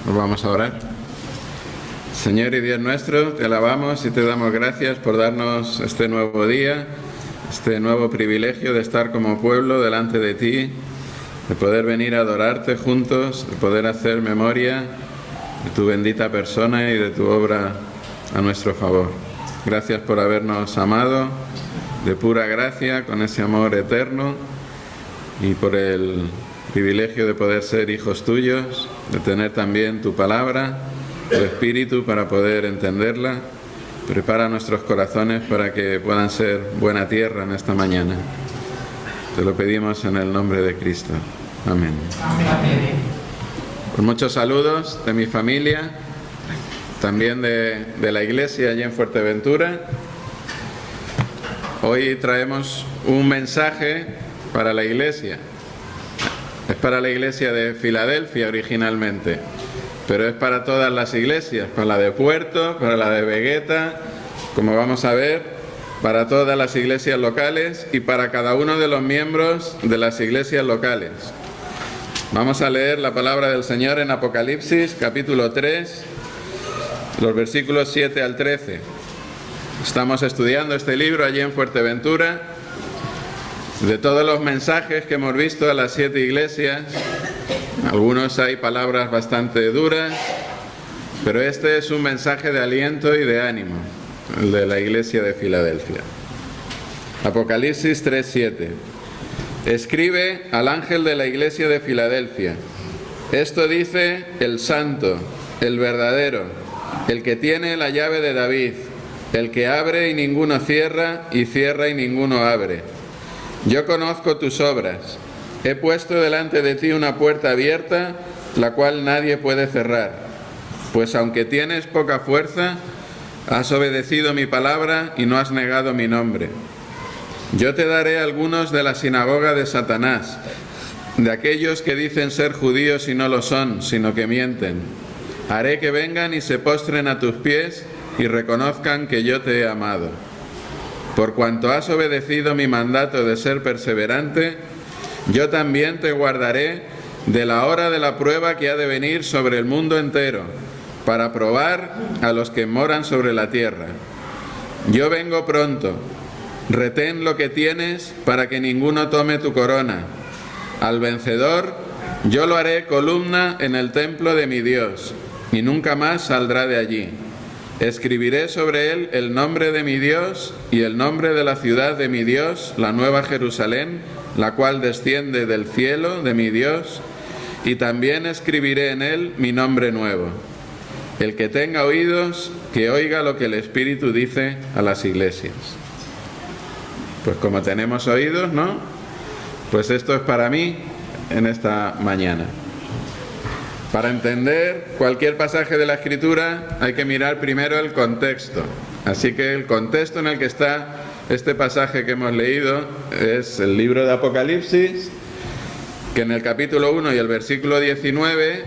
Nos vamos a orar. Señor y Dios nuestro, te alabamos y te damos gracias por darnos este nuevo día, este nuevo privilegio de estar como pueblo delante de ti, de poder venir a adorarte juntos, de poder hacer memoria de tu bendita persona y de tu obra a nuestro favor. Gracias por habernos amado de pura gracia, con ese amor eterno, y por el privilegio de poder ser hijos tuyos, de tener también tu palabra, tu espíritu para poder entenderla. Prepara nuestros corazones para que puedan ser buena tierra en esta mañana. Te lo pedimos en el nombre de Cristo. Amén. Pues muchos saludos de mi familia, también de la iglesia allí en Fuerteventura. Hoy traemos un mensaje para la iglesia. Es para la iglesia de Filadelfia originalmente, pero es para todas las iglesias, para la de Puerto, para la de Vegueta, como vamos a ver, para todas las iglesias locales y para cada uno de los miembros de las iglesias locales. Vamos a leer la palabra del Señor en Apocalipsis, capítulo 3, los versículos 7 al 13. Estamos estudiando este libro allí en Fuerteventura. De todos los mensajes que hemos visto a las 7 iglesias, algunos hay palabras bastante duras, pero este es un mensaje de aliento y de ánimo, el de la iglesia de Filadelfia. Apocalipsis 3:7. Escribe al ángel de la iglesia de Filadelfia: esto dice el santo, el verdadero, el que tiene la llave de David, el que abre y ninguno cierra, y cierra y ninguno abre. Yo conozco tus obras. He puesto delante de ti una puerta abierta, la cual nadie puede cerrar. Pues aunque tienes poca fuerza, has obedecido mi palabra y no has negado mi nombre. Yo te daré algunos de la sinagoga de Satanás, de aquellos que dicen ser judíos y no lo son, sino que mienten. Haré que vengan y se postren a tus pies y reconozcan que yo te he amado. Por cuanto has obedecido mi mandato de ser perseverante, yo también te guardaré de la hora de la prueba que ha de venir sobre el mundo entero, para probar a los que moran sobre la tierra. Yo vengo pronto. Retén lo que tienes para que ninguno tome tu corona. Al vencedor yo lo haré columna en el templo de mi Dios, y nunca más saldrá de allí. Escribiré sobre él el nombre de mi Dios y el nombre de la ciudad de mi Dios, la nueva Jerusalén, la cual desciende del cielo de mi Dios, y también escribiré en él mi nombre nuevo. El que tenga oídos, que oiga lo que el Espíritu dice a las iglesias. Pues como tenemos oídos, ¿no? Pues esto es para mí en esta mañana. Para entender cualquier pasaje de la Escritura hay que mirar primero el contexto. Así que el contexto en el que está este pasaje que hemos leído es el libro de Apocalipsis, que en el capítulo 1 y el versículo 19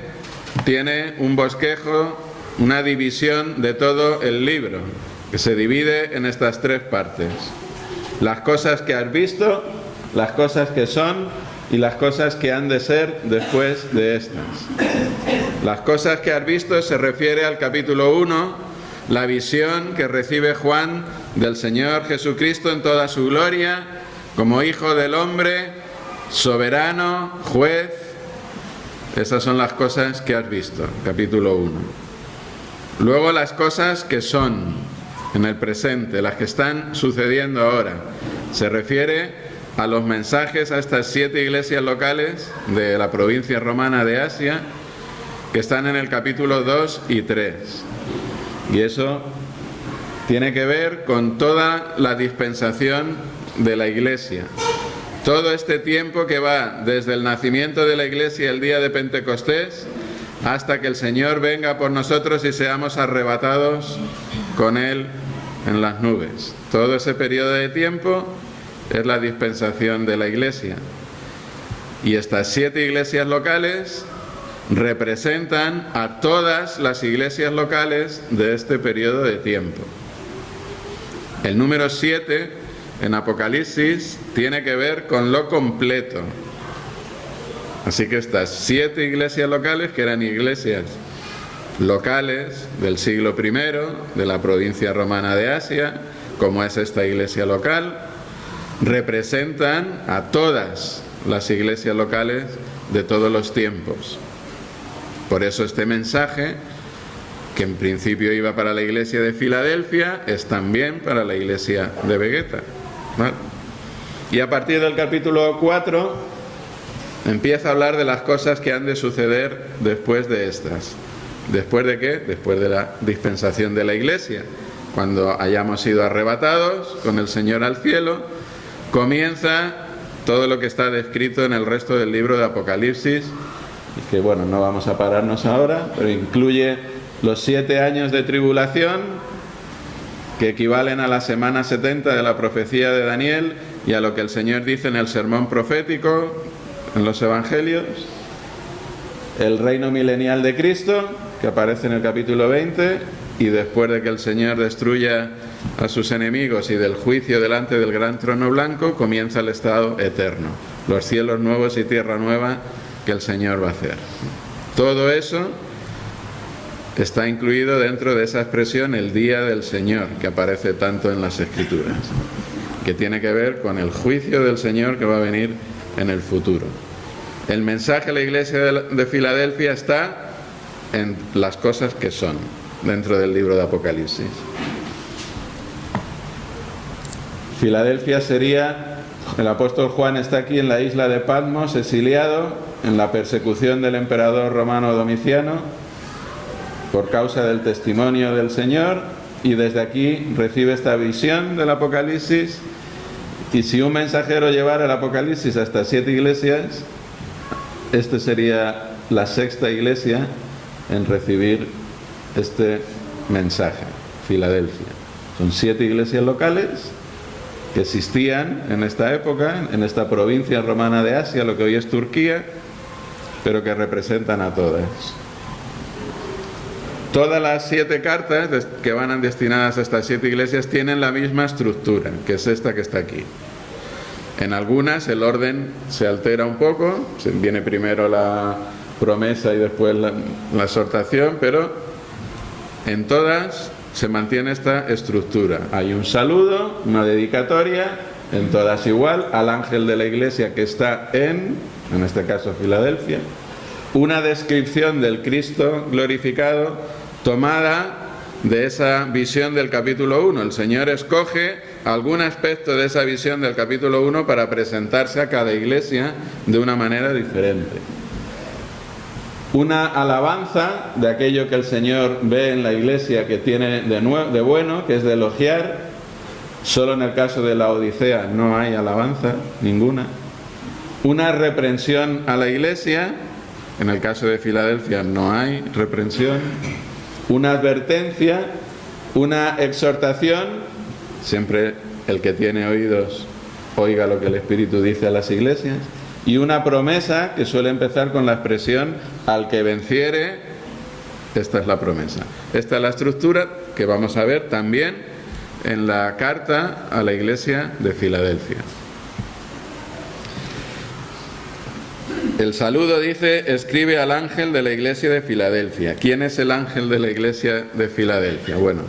tiene un bosquejo, una división de todo el libro, que se divide en estas 3 partes. Las cosas que has visto, las cosas que son y las cosas que han de ser después de estas. Las cosas que has visto se refiere al capítulo 1, la visión que recibe Juan del Señor Jesucristo en toda su gloria, como Hijo del Hombre, soberano, juez. Esas son las cosas que has visto, capítulo 1. Luego las cosas que son en el presente, las que están sucediendo ahora. Se refiere a los mensajes a estas 7 iglesias locales de la provincia romana de Asia, que están en el capítulo 2 y 3. Y eso tiene que ver con toda la dispensación de la iglesia. Todo este tiempo que va desde el nacimiento de la iglesia el día de Pentecostés hasta que el Señor venga por nosotros y seamos arrebatados con Él en las nubes. Todo ese periodo de tiempo es la dispensación de la iglesia. Y estas 7 iglesias locales representan a todas las iglesias locales de este periodo de tiempo. El número 7 en Apocalipsis tiene que ver con lo completo. Así que estas 7 iglesias locales, que eran iglesias locales del siglo I de la provincia romana de Asia, como es esta iglesia local, representan a todas las iglesias locales de todos los tiempos. Por eso este mensaje, que en principio iba para la iglesia de Filadelfia, es también para la iglesia de Vegeta, ¿vale? Y a partir del capítulo 4 empieza a hablar de las cosas que han de suceder después de estas. ¿Después de qué? Después de la dispensación de la iglesia. Cuando hayamos sido arrebatados con el Señor al cielo, comienza todo lo que está descrito en el resto del libro de Apocalipsis, que bueno, no vamos a pararnos ahora, pero incluye los 7 años de tribulación, que equivalen a la semana 70 de la profecía de Daniel y a lo que el Señor dice en el sermón profético, en los evangelios, el reino milenial de Cristo, que aparece en el capítulo 20, y después de que el Señor destruya a sus enemigos y del juicio delante del gran trono blanco, comienza el estado eterno, los cielos nuevos y tierra nueva que el Señor va a hacer. Todo eso está incluido dentro de esa expresión, el día del Señor, que aparece tanto en las Escrituras, que tiene que ver con el juicio del Señor que va a venir en el futuro. El mensaje a la iglesia de Filadelfia está en las cosas que son, dentro del libro de Apocalipsis. Filadelfia sería, el apóstol Juan está aquí en la isla de Patmos, exiliado en la persecución del emperador romano Domiciano por causa del testimonio del Señor, y desde aquí recibe esta visión del Apocalipsis. Y si un mensajero llevara el Apocalipsis a estas 7 iglesias, este sería la 6ª iglesia en recibir este mensaje, Filadelfia. Son 7 iglesias locales que existían en esta época, en esta provincia romana de Asia, lo que hoy es Turquía, pero que representan a todas. Todas las 7 cartas que van destinadas a estas 7 iglesias tienen la misma estructura, que es esta que está aquí. En algunas el orden se altera un poco, viene primero la promesa y después la exhortación, pero en todas se mantiene esta estructura. Hay un saludo, una dedicatoria, en todas igual, al ángel de la iglesia que está en este caso Filadelfia, una descripción del Cristo glorificado tomada de esa visión del capítulo 1. El Señor escoge algún aspecto de esa visión del capítulo 1 para presentarse a cada iglesia de una manera diferente. Una alabanza de aquello que el Señor ve en la iglesia que tiene de bueno, que es de elogiar. Solo en el caso de la Odisea no hay alabanza ninguna. Una reprensión a la iglesia. En el caso de Filadelfia no hay reprensión. Una advertencia, una exhortación. Siempre el que tiene oídos oiga lo que el Espíritu dice a las iglesias. Y una promesa que suele empezar con la expresión al que venciere. Esta es la promesa. Esta es la estructura que vamos a ver también en la carta a la iglesia de Filadelfia. El saludo dice: escribe al ángel de la iglesia de Filadelfia. ¿Quién es el ángel de la iglesia de Filadelfia? Bueno,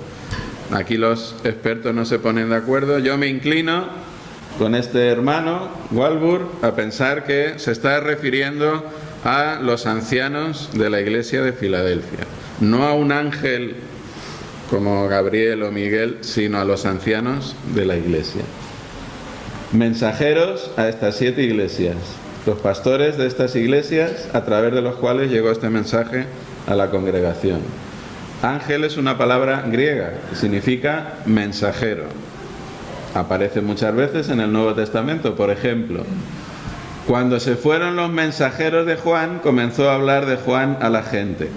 aquí los expertos no se ponen de acuerdo. Yo me inclino con este hermano Walbur a pensar que se está refiriendo a los ancianos de la iglesia de Filadelfia, no a un ángel como Gabriel o Miguel, sino a los ancianos de la iglesia, mensajeros a estas 7 iglesias, los pastores de estas iglesias a través de los cuales llegó este mensaje a la congregación. Ángel es una palabra griega que significa mensajero. Aparece muchas veces en el Nuevo Testamento. Por ejemplo, cuando se fueron los mensajeros de Juan, comenzó a hablar de Juan a la gente.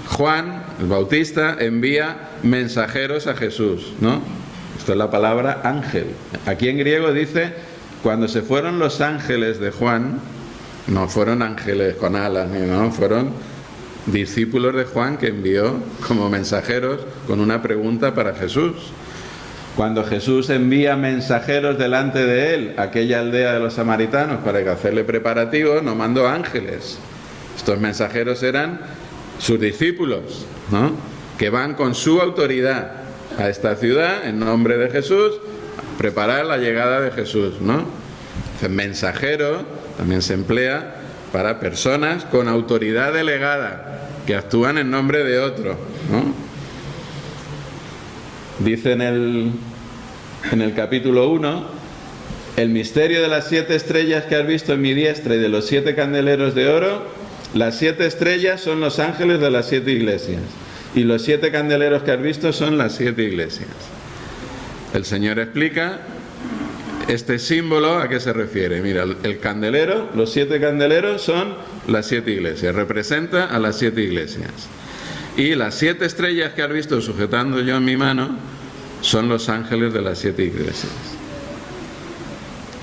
Juan, el Bautista, envía mensajeros a Jesús, ¿no? Esto es la palabra ángel. Aquí en griego dice: cuando se fueron los ángeles de Juan, no fueron ángeles con alas, no, fueron discípulos de Juan que envió como mensajeros con una pregunta para Jesús. Cuando Jesús envía mensajeros delante de él a aquella aldea de los samaritanos para hacerle preparativos, no mandó ángeles. Estos mensajeros eran sus discípulos, ¿no?, que van con su autoridad a esta ciudad en nombre de Jesús, a preparar la llegada de Jesús, ¿no? El mensajero también se emplea para personas con autoridad delegada que actúan en nombre de otro, ¿no? Dice en el capítulo 1: el misterio de las 7 estrellas que has visto en mi diestra y de los 7 candeleros de oro. Las 7 estrellas son los ángeles de las 7 iglesias, y los 7 candeleros que has visto son las 7 iglesias. El Señor explica este símbolo a qué se refiere. Mira, el candelero, los 7 candeleros son las 7 iglesias, representa a las 7 iglesias. Y las 7 estrellas que has visto sujetando yo en mi mano son los ángeles de las 7 iglesias,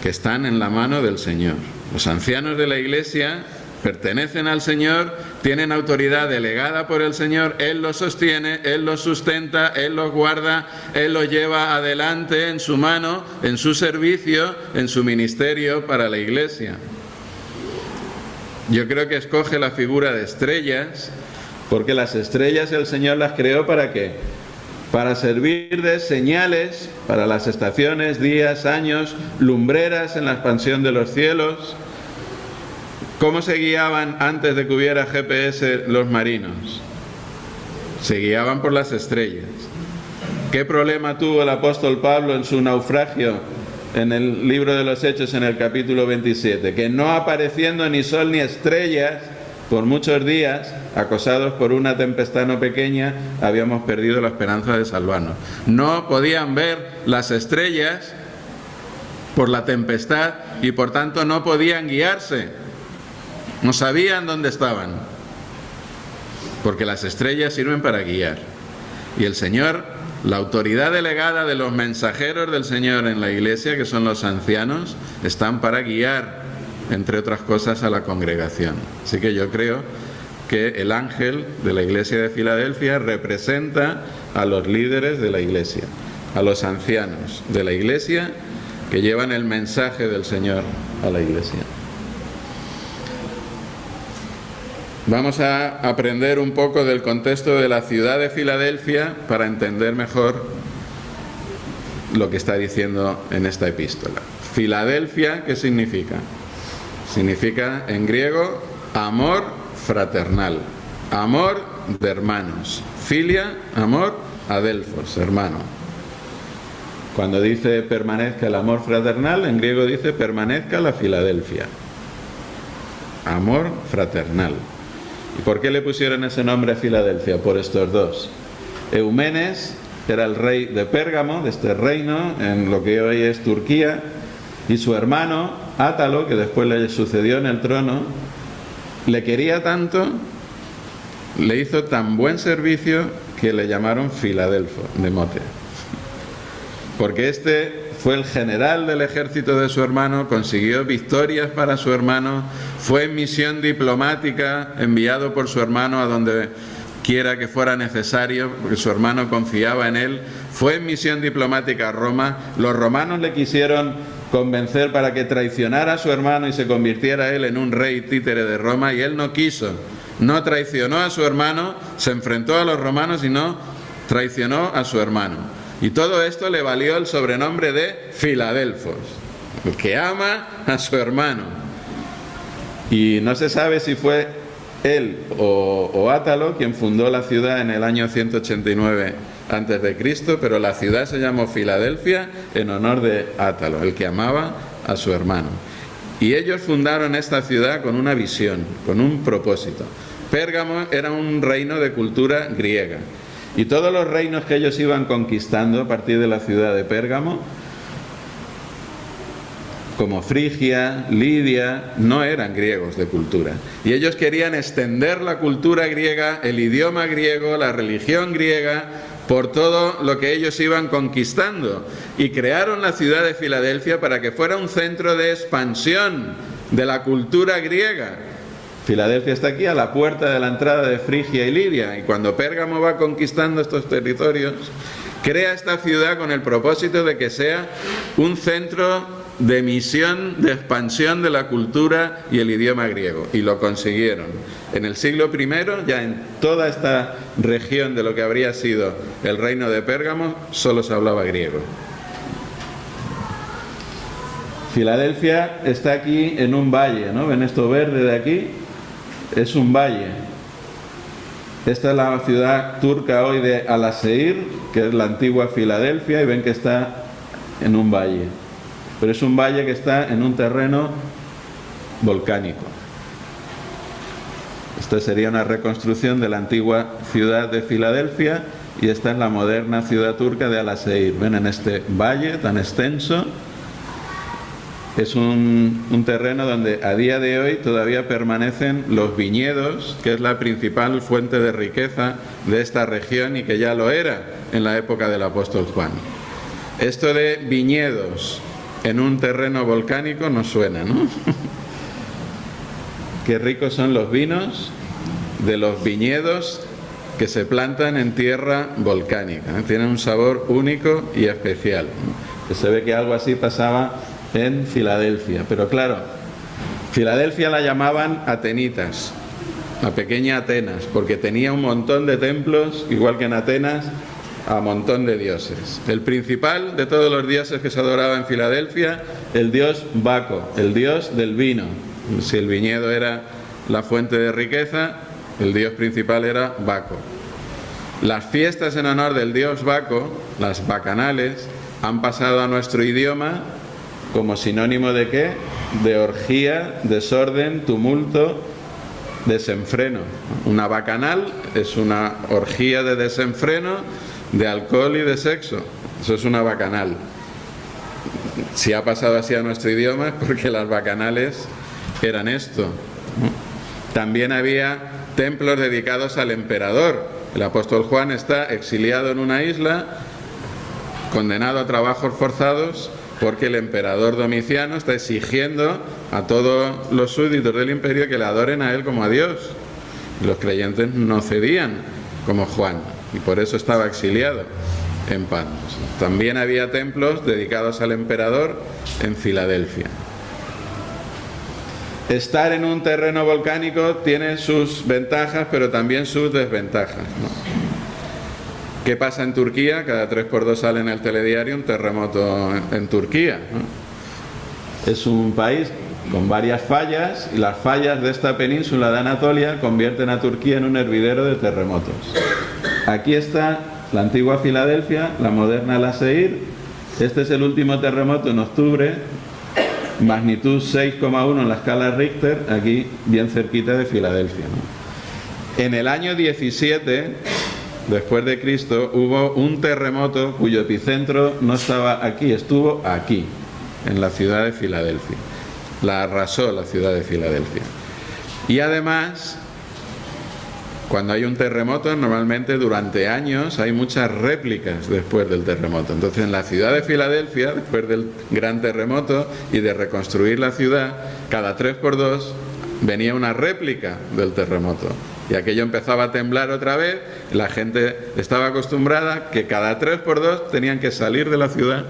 que están en la mano del Señor. Los ancianos de la iglesia pertenecen al Señor, tienen autoridad delegada por el Señor, Él los sostiene, Él los sustenta, Él los guarda, Él los lleva adelante en su mano, en su servicio, en su ministerio para la iglesia. Yo creo que escoge la figura de estrellas, porque las estrellas el Señor las creó ¿para qué? Para servir de señales para las estaciones, días, años, lumbreras en la expansión de los cielos. ¿Cómo se guiaban antes de que hubiera GPS los marinos? Se guiaban por las estrellas. ¿Qué problema tuvo el apóstol Pablo en su naufragio en el libro de los Hechos en el capítulo 27? Que no apareciendo ni sol ni estrellas por muchos días, acosados por una tempestad no pequeña, habíamos perdido la esperanza de salvarnos. No podían ver las estrellas por la tempestad y por tanto no podían guiarse. No sabían dónde estaban, porque las estrellas sirven para guiar. Y el Señor, la autoridad delegada de los mensajeros del Señor en la iglesia, que son los ancianos, están para guiar, entre otras cosas, a la congregación. Así que yo creo que el ángel de la iglesia de Filadelfia representa a los líderes de la iglesia, a los ancianos de la iglesia que llevan el mensaje del Señor a la iglesia. Vamos a aprender un poco del contexto de la ciudad de Filadelfia para entender mejor lo que está diciendo en esta epístola. Filadelfia, ¿qué significa? Significa en griego amor fraternal, amor de hermanos. Filia, amor, adelphos, hermano. Cuando dice permanezca el amor fraternal, en griego dice permanezca la Filadelfia. Amor fraternal. ¿Y por qué le pusieron ese nombre a Filadelfia? Por estos dos. Eumenes era el rey de Pérgamo, de este reino, en lo que hoy es Turquía, y su hermano, Átalo, que después le sucedió en el trono, le quería tanto, le hizo tan buen servicio que le llamaron Filadelfo, de mote. Porque este fue el general del ejército de su hermano, consiguió victorias para su hermano, fue en misión diplomática, enviado por su hermano a donde quiera que fuera necesario, porque su hermano confiaba en él, fue en misión diplomática a Roma. Los romanos le quisieron convencer para que traicionara a su hermano y se convirtiera él en un rey títere de Roma, y él no quiso, no traicionó a su hermano, se enfrentó a los romanos y no traicionó a su hermano. Y todo esto le valió el sobrenombre de Filadelfos, el que ama a su hermano. Y no se sabe si fue él o Átalo quien fundó la ciudad en el año 189 a.C., pero la ciudad se llamó Filadelfia en honor de Átalo, el que amaba a su hermano. Y ellos fundaron esta ciudad con una visión, con un propósito. Pérgamo era un reino de cultura griega. Y todos los reinos que ellos iban conquistando a partir de la ciudad de Pérgamo, como Frigia, Lidia, no eran griegos de cultura. Y ellos querían extender la cultura griega, el idioma griego, la religión griega, por todo lo que ellos iban conquistando. Y crearon la ciudad de Filadelfia para que fuera un centro de expansión de la cultura griega. Filadelfia está aquí a la puerta de la entrada de Frigia y Lidia, y cuando Pérgamo va conquistando estos territorios, crea esta ciudad con el propósito de que sea un centro de misión, de expansión de la cultura y el idioma griego, y lo consiguieron. En el siglo I, ya en toda esta región de lo que habría sido el reino de Pérgamo, solo se hablaba griego. Filadelfia está aquí en un valle, ¿no? ¿Ven esto verde de aquí? Es un valle. Esta es la ciudad turca hoy de Al-Aseir, que es la antigua Filadelfia, y ven que está en un valle. Pero es un valle que está en un terreno volcánico. Esta sería una reconstrucción de la antigua ciudad de Filadelfia, y esta es la moderna ciudad turca de Al-Aseir. Ven en este valle tan extenso. Es un terreno donde a día de hoy todavía permanecen los viñedos, que es la principal fuente de riqueza de esta región y que ya lo era en la época del apóstol Juan. Esto de viñedos en un terreno volcánico nos suena, ¿no? Qué ricos son los vinos de los viñedos que se plantan en tierra volcánica, ¿eh? Tienen un sabor único y especial, ¿no? Que se ve que algo así pasaba en Filadelfia. Pero claro, Filadelfia la llamaban Atenitas, la pequeña Atenas, porque tenía un montón de templos, igual que en Atenas, a montón de dioses. El principal de todos los dioses que se adoraba en Filadelfia, el dios Baco, el dios del vino. Si el viñedo era la fuente de riqueza, el dios principal era Baco. Las fiestas en honor del dios Baco, las bacanales, han pasado a nuestro idioma como sinónimo de ¿qué? De orgía, desorden, tumulto, desenfreno. Una bacanal es una orgía de desenfreno, de alcohol y de sexo. Eso es una bacanal. Si ha pasado así a nuestro idioma es porque las bacanales eran esto. También había templos dedicados al emperador. El apóstol Juan está exiliado en una isla, condenado a trabajos forzados, porque el emperador Domiciano está exigiendo a todos los súbditos del imperio que le adoren a él como a Dios. Los creyentes no cedían como Juan, y por eso estaba exiliado en Patmos. También había templos dedicados al emperador en Filadelfia. Estar en un terreno volcánico tiene sus ventajas, pero también sus desventajas, ¿no? ¿Qué pasa en Turquía? Cada 3x2 sale en el telediario un terremoto en Turquía, ¿no? Es un país con varias fallas, y las fallas de esta península de Anatolia convierten a Turquía en un hervidero de terremotos. Aquí está la antigua Filadelfia, la moderna Al-Aseir. Este es el último terremoto en octubre, magnitud 6,1 en la escala Richter, aquí bien cerquita de Filadelfia, ¿no? En el año 17 después de Cristo hubo un terremoto cuyo epicentro no estaba aquí, estuvo aquí, en la ciudad de Filadelfia. La arrasó la ciudad de Filadelfia. Y además, cuando hay un terremoto, normalmente durante años hay muchas réplicas después del terremoto. Entonces, en la ciudad de Filadelfia, después del gran terremoto y de reconstruir la ciudad, cada 3x2 venía una réplica del terremoto. Y aquello empezaba a temblar otra vez. La gente estaba acostumbrada que cada 3x2 tenían que salir de la ciudad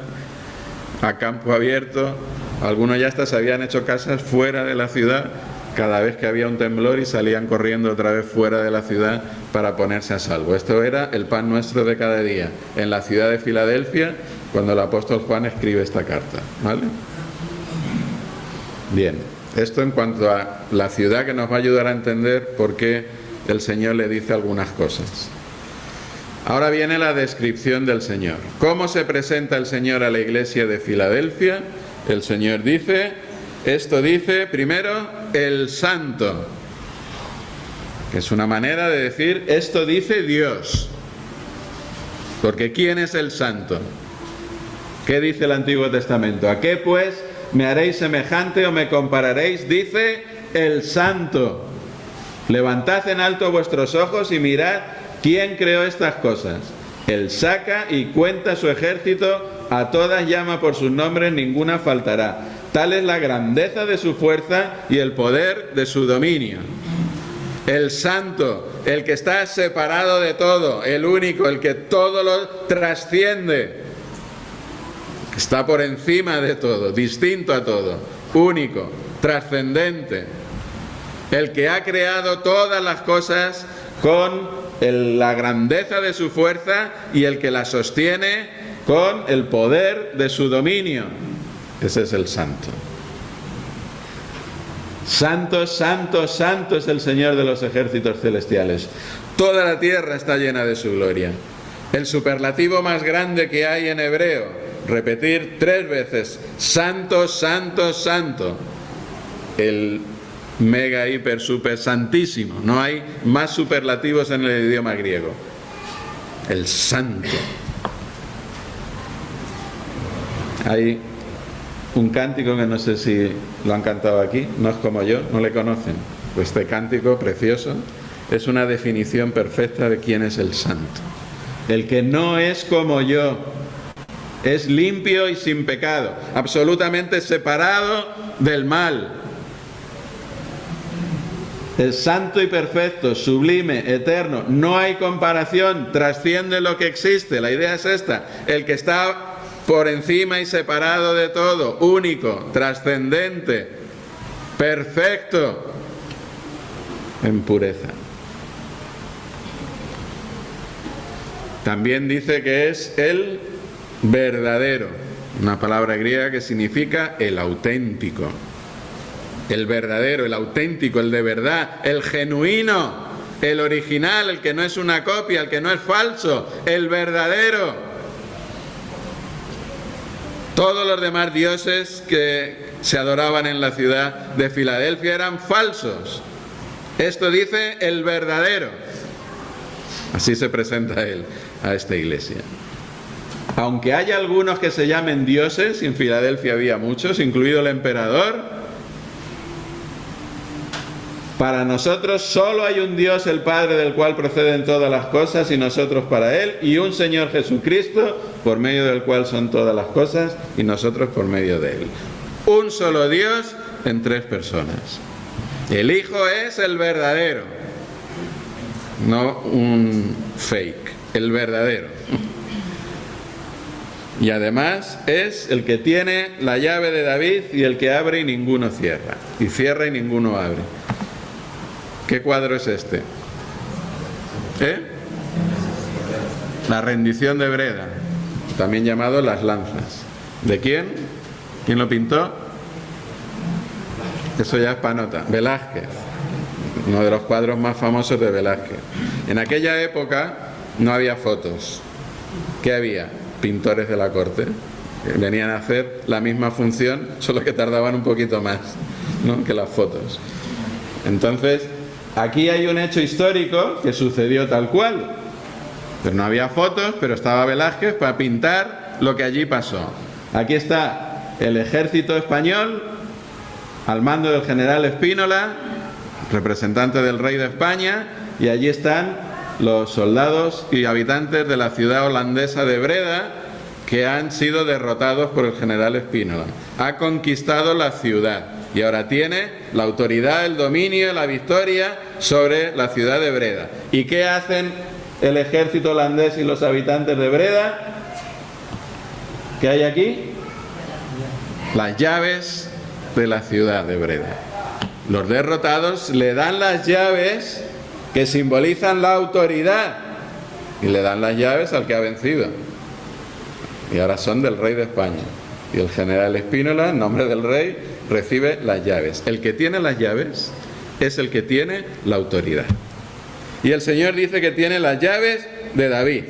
a campo abierto. Algunos ya hasta se habían hecho casas fuera de la ciudad cada vez que había un temblor, y salían corriendo otra vez fuera de la ciudad para ponerse a salvo. Esto era el pan nuestro de cada día en la ciudad de Filadelfia cuando el apóstol Juan escribe esta carta, ¿vale? Bien, esto en cuanto a la ciudad, que nos va a ayudar a entender por qué el Señor le dice algunas cosas. Ahora viene la descripción del Señor. ¿Cómo se presenta el Señor a la iglesia de Filadelfia? El Señor dice, esto dice primero el Santo, que es una manera de decir, esto dice Dios. Porque ¿quién es el Santo? ¿Qué dice el Antiguo Testamento? ¿A qué pues me haréis semejante o me compararéis? Dice el Santo. Levantad en alto vuestros ojos y mirad quién creó estas cosas. Él saca y cuenta su ejército, a todas llama por sus nombres, ninguna faltará. Tal es la grandeza de su fuerza y el poder de su dominio. El Santo, el que está separado de todo, el único, el que todo lo trasciende. Está por encima de todo, distinto a todo, único, trascendente. El que ha creado todas las cosas con la grandeza de su fuerza y el que las sostiene con el poder de su dominio. Ese es el Santo. Santo, santo, santo es el Señor de los ejércitos celestiales. Toda la tierra está llena de su gloria. El superlativo más grande que hay en hebreo, repetir 3 veces, santo, santo, santo. El mega, hiper, super, santísimo. No hay más superlativos en el idioma griego. El santo. Hay un cántico que no sé si lo han cantado aquí, no es como yo, no le conocen. Pues este cántico precioso es una definición perfecta de quién es el santo. El que no es como yo, es limpio y sin pecado, absolutamente separado del mal. Es santo y perfecto, sublime, eterno, no hay comparación, trasciende lo que existe. La idea es esta: el que está por encima y separado de todo, único, trascendente, perfecto, en pureza. También dice que es el verdadero, una palabra griega que significa el auténtico. El verdadero, el auténtico, el de verdad, el genuino, el original, el que no es una copia, el que no es falso, el verdadero. Todos los demás dioses que se adoraban en la ciudad de Filadelfia eran falsos. Esto dice el verdadero. Así se presenta él a esta iglesia. Aunque haya algunos que se llamen dioses, en Filadelfia había muchos, incluido el emperador, para nosotros solo hay un Dios, el Padre, del cual proceden todas las cosas, y nosotros para Él, y un Señor Jesucristo, por medio del cual son todas las cosas, y nosotros por medio de Él. Un solo Dios en 3 personas. El Hijo es el verdadero, no un fake, el verdadero. Y además es el que tiene la llave de David y el que abre y ninguno cierra, y cierra y ninguno abre. ¿Qué cuadro es este? La rendición de Breda, también llamado Las Lanzas. ¿De quién? ¿Quién lo pintó? Eso ya es panota. Velázquez, uno de los cuadros más famosos de Velázquez. En aquella época no había fotos. ¿Qué había? Pintores de la corte. Venían a hacer la misma función, solo que tardaban un poquito más, ¿no?, que las fotos. Entonces, aquí hay un hecho histórico que sucedió tal cual. Pero no había fotos, pero estaba Velázquez para pintar lo que allí pasó. Aquí está el ejército español al mando del general Espínola, representante del rey de España, y allí están los soldados y habitantes de la ciudad holandesa de Breda, que han sido derrotados por el general Espínola. Ha conquistado la ciudad y ahora tiene la autoridad, el dominio, la victoria sobre la ciudad de Breda. ¿Y qué hacen el ejército holandés y los habitantes de Breda? ¿Qué hay aquí? Las llaves de la ciudad de Breda. Los derrotados le dan las llaves que simbolizan la autoridad y le dan las llaves al que ha vencido. Y ahora son del rey de España. Y el general Espínola, en nombre del rey, recibe las llaves. El que tiene las llaves es el que tiene la autoridad. Y el Señor dice que tiene las llaves de David,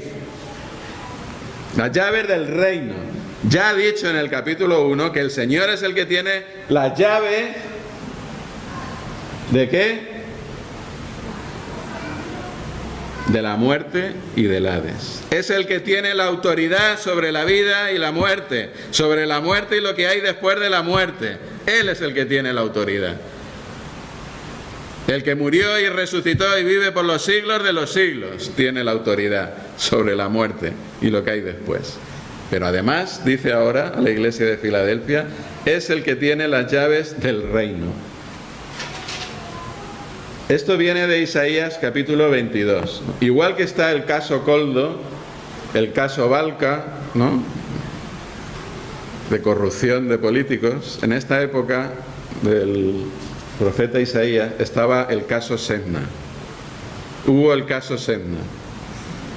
las llaves del reino. Ya ha dicho en el capítulo 1 que el Señor es el que tiene las llaves ¿de qué? De la muerte y del Hades. Es el que tiene la autoridad sobre la vida y la muerte, sobre la muerte y lo que hay después de la muerte. Él es el que tiene la autoridad. El que murió y resucitó y vive por los siglos de los siglos tiene la autoridad sobre la muerte y lo que hay después. Pero además, dice ahora a la iglesia de Filadelfia, es el que tiene las llaves del reino. Esto viene de Isaías capítulo 22. Igual que está el caso Coldo, el caso Balca, ¿no?, de corrupción de políticos, en esta época del profeta Isaías estaba el caso Semna. Hubo el caso Semna.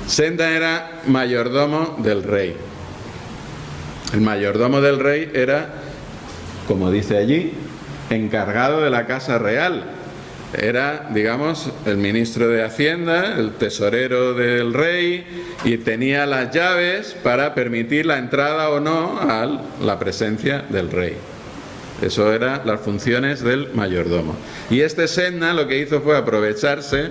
Semna era mayordomo del rey. El mayordomo del rey era, como dice allí, encargado de la casa real. Era, digamos, el ministro de Hacienda, el tesorero del rey, y tenía las llaves para permitir la entrada o no a la presencia del rey. Eso eran las funciones del mayordomo. Y este Semna lo que hizo fue aprovecharse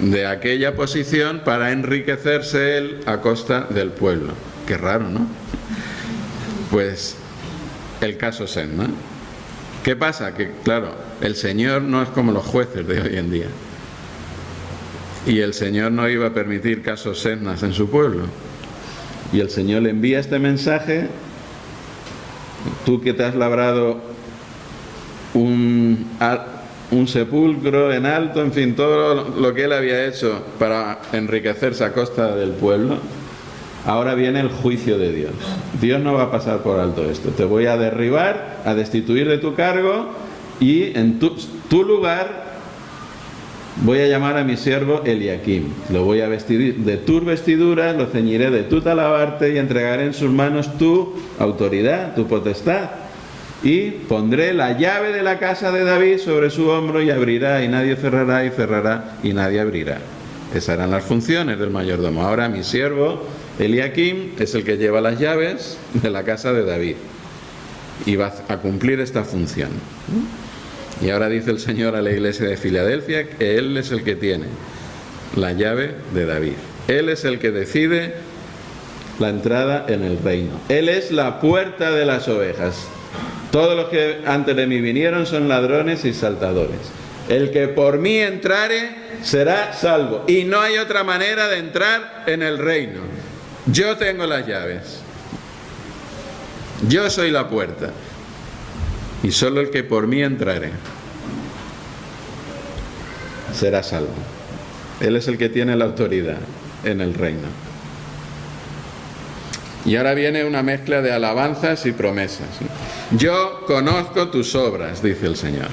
de aquella posición para enriquecerse él a costa del pueblo. Qué raro, ¿no? Pues el caso Semna. ¿Qué pasa? Que, claro, el Señor no es como los jueces de hoy en día. Y el Señor no iba a permitir casos Semnas en su pueblo. Y el Señor le envía este mensaje: tú que te has labrado un sepulcro en alto, en fin, todo lo que él había hecho para enriquecerse a costa del pueblo, ahora viene el juicio de Dios. Dios no va a pasar por alto esto. Te voy a derribar, a destituir de tu cargo, y en tu lugar voy a llamar a mi siervo Eliakim. Lo voy a vestir de tus vestiduras, lo ceñiré de tu talabarte y entregaré en sus manos tu autoridad, tu potestad. Y pondré la llave de la casa de David sobre su hombro, y abrirá y nadie cerrará, y cerrará y nadie abrirá. Esas eran las funciones del mayordomo. Ahora mi siervo Eliakim es el que lleva las llaves de la casa de David y va a cumplir esta función. Y ahora dice el Señor a la iglesia de Filadelfia que Él es el que tiene la llave de David. Él es el que decide la entrada en el reino. Él es la puerta de las ovejas. Todos los que antes de mí vinieron son ladrones y saltadores. El que por mí entrare será salvo. Y no hay otra manera de entrar en el reino. Yo tengo las llaves. Yo soy la puerta. Y solo el que por mí entrare será salvo. Él es el que tiene la autoridad en el reino. Y ahora viene una mezcla de alabanzas y promesas. Yo conozco tus obras, dice el Señor.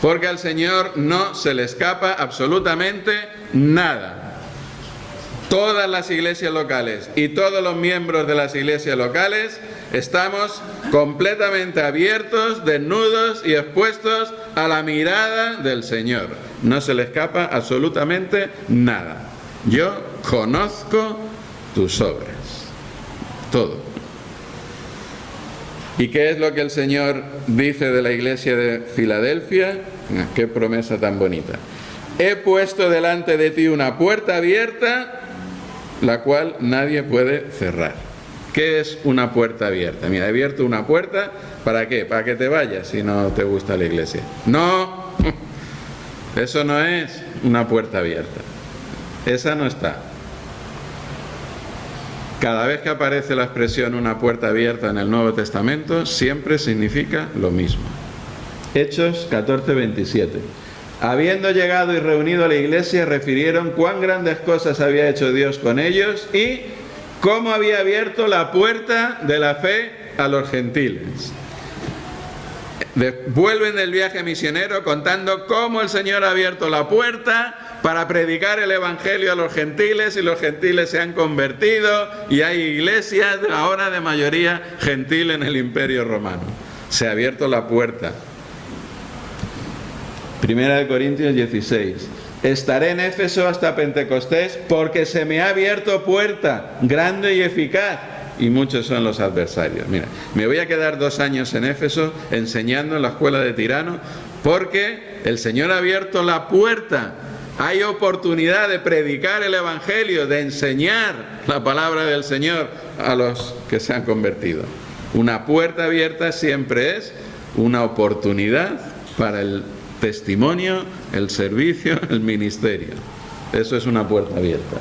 Porque al Señor no se le escapa absolutamente nada. Todas las iglesias locales y todos los miembros de las iglesias locales estamos completamente abiertos, desnudos y expuestos a la mirada del Señor. No se le escapa absolutamente nada. Yo conozco tus obras. Todo. ¿Y qué es lo que el Señor dice de la iglesia de Filadelfia? Qué promesa tan bonita. He puesto delante de ti una puerta abierta, la cual nadie puede cerrar. ¿Qué es una puerta abierta? Mira, he abierto una puerta, ¿para qué? Para que te vayas si no te gusta la iglesia. No, eso no es una puerta abierta. Esa no está. Cada vez que aparece la expresión una puerta abierta en el Nuevo Testamento, siempre significa lo mismo. Hechos 14:27. Habiendo llegado y reunido a la iglesia, refirieron cuán grandes cosas había hecho Dios con ellos y cómo había abierto la puerta de la fe a los gentiles. Vuelven del viaje misionero contando cómo el Señor ha abierto la puerta para predicar el evangelio a los gentiles, y los gentiles se han convertido y hay iglesias ahora de mayoría gentil en el Imperio Romano. Se ha abierto la puerta. Primera de Corintios 16. Estaré en Éfeso hasta Pentecostés porque se me ha abierto puerta grande y eficaz, y muchos son los adversarios. Mira, me voy a quedar 2 años en Éfeso enseñando en la escuela de Tirano porque el Señor ha abierto la puerta. Hay oportunidad de predicar el evangelio, de enseñar la palabra del Señor a los que se han convertido. Una puerta abierta siempre es una oportunidad para el testimonio, el servicio, el ministerio. Eso es una puerta abierta.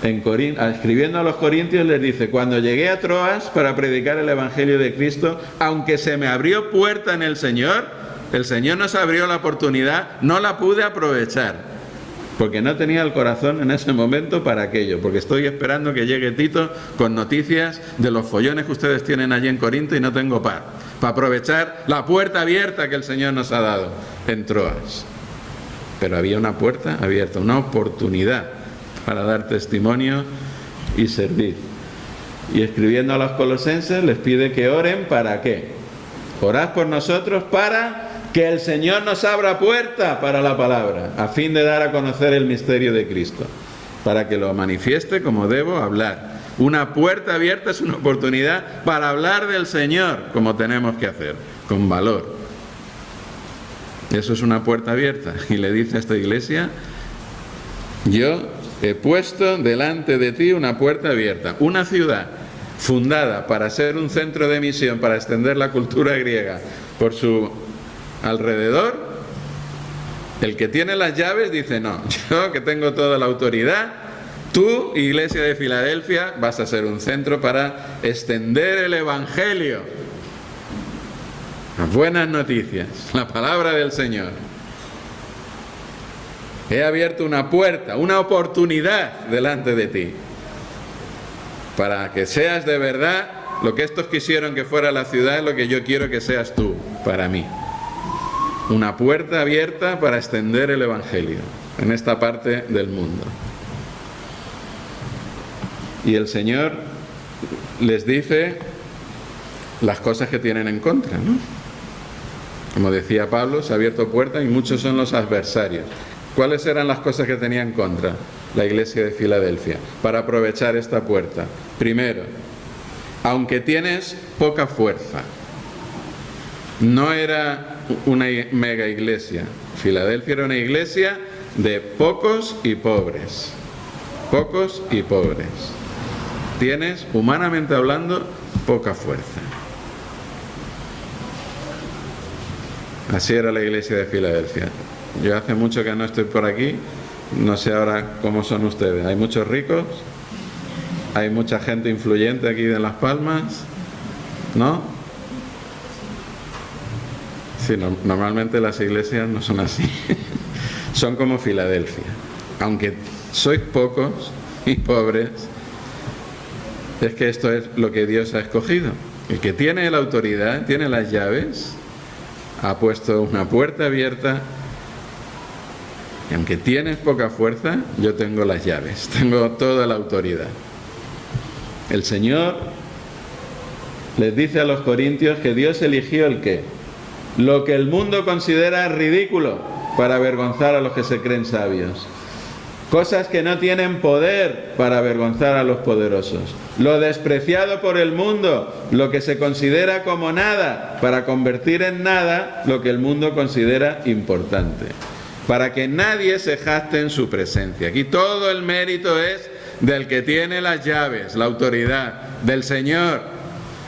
Escribiendo a los corintios les dice: cuando llegué a Troas para predicar el evangelio de Cristo, aunque se me abrió puerta en el Señor nos abrió la oportunidad, no la pude aprovechar. porque no tenía el corazón en ese momento para aquello, porque estoy esperando que llegue Tito con noticias de los follones que ustedes tienen allí en Corinto y no tengo para aprovechar la puerta abierta que el Señor nos ha dado en Troas. Pero había una puerta abierta, una oportunidad para dar testimonio y servir. Y escribiendo a los colosenses les pide que oren, ¿para qué? Orad por nosotros para que el Señor nos abra puerta para la palabra, a fin de dar a conocer el misterio de Cristo, para que lo manifieste como debo hablar. Una puerta abierta es una oportunidad para hablar del Señor, como tenemos que hacer, con valor. Eso es una puerta abierta. Y le dice a esta iglesia: yo he puesto delante de ti una puerta abierta. Una ciudad fundada para ser un centro de misión, para extender la cultura griega por su alrededor. El que tiene las llaves dice: no, yo que tengo toda la autoridad, tú, iglesia de Filadelfia, vas a ser un centro para extender el Evangelio. Las buenas noticias, la palabra del Señor. He abierto una puerta, una oportunidad delante de ti, para que seas de verdad lo que estos quisieron que fuera la ciudad, es lo que yo quiero que seas tú para mí. Una puerta abierta para extender el Evangelio en esta parte del mundo. Y el Señor les dice las cosas que tienen en contra, ¿no? Como decía Pablo, se ha abierto puerta y muchos son los adversarios. ¿Cuáles eran las cosas que tenía en contra la iglesia de Filadelfia para aprovechar esta puerta? Primero, aunque tienes poca fuerza, no era una mega iglesia. Filadelfia era una iglesia de pocos y pobres. Pocos y pobres. Tienes, humanamente hablando, poca fuerza. Así era la iglesia de Filadelfia. Yo hace mucho que no estoy por aquí, no sé ahora cómo son ustedes. Hay muchos ricos, hay mucha gente influyente aquí en Las Palmas, ¿no? Sí, normalmente las iglesias no son así. Son como Filadelfia. Aunque sois pocos y pobres, es que esto es lo que Dios ha escogido. El que tiene la autoridad, tiene las llaves, ha puesto una puerta abierta. Y aunque tienes poca fuerza, yo tengo las llaves, tengo toda la autoridad. El Señor les dice a los corintios que Dios eligió el qué. Lo que el mundo considera ridículo para avergonzar a los que se creen sabios. Cosas que no tienen poder para avergonzar a los poderosos. Lo despreciado por el mundo, lo que se considera como nada, para convertir en nada lo que el mundo considera importante. Para que nadie se jacte en su presencia. Aquí todo el mérito es del que tiene las llaves, la autoridad, del Señor,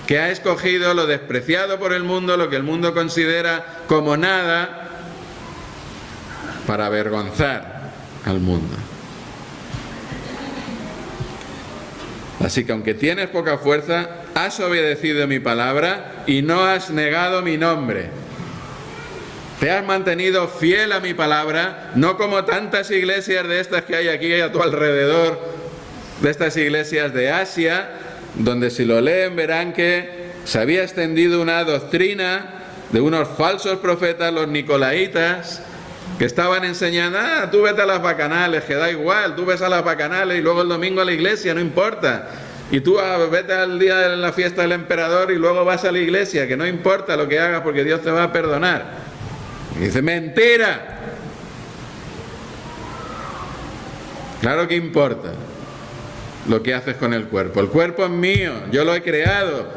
que ha escogido lo despreciado por el mundo, lo que el mundo considera como nada, para avergonzar al mundo. Así que aunque tienes poca fuerza, has obedecido mi palabra y no has negado mi nombre. Te has mantenido fiel a mi palabra, no como tantas iglesias de estas que hay aquí a tu alrededor, de estas iglesias de Asia, donde si lo leen verán que se había extendido una doctrina de unos falsos profetas, los nicolaitas, que estaban enseñando: tú vete a las bacanales, que da igual, tú ves a las bacanales y luego el domingo a la iglesia, no importa. Y tú vete al día de la fiesta del emperador y luego vas a la iglesia, que no importa lo que hagas porque Dios te va a perdonar. Y dice: mentira. Claro que importa lo que haces con el cuerpo. El cuerpo es mío, yo lo he creado,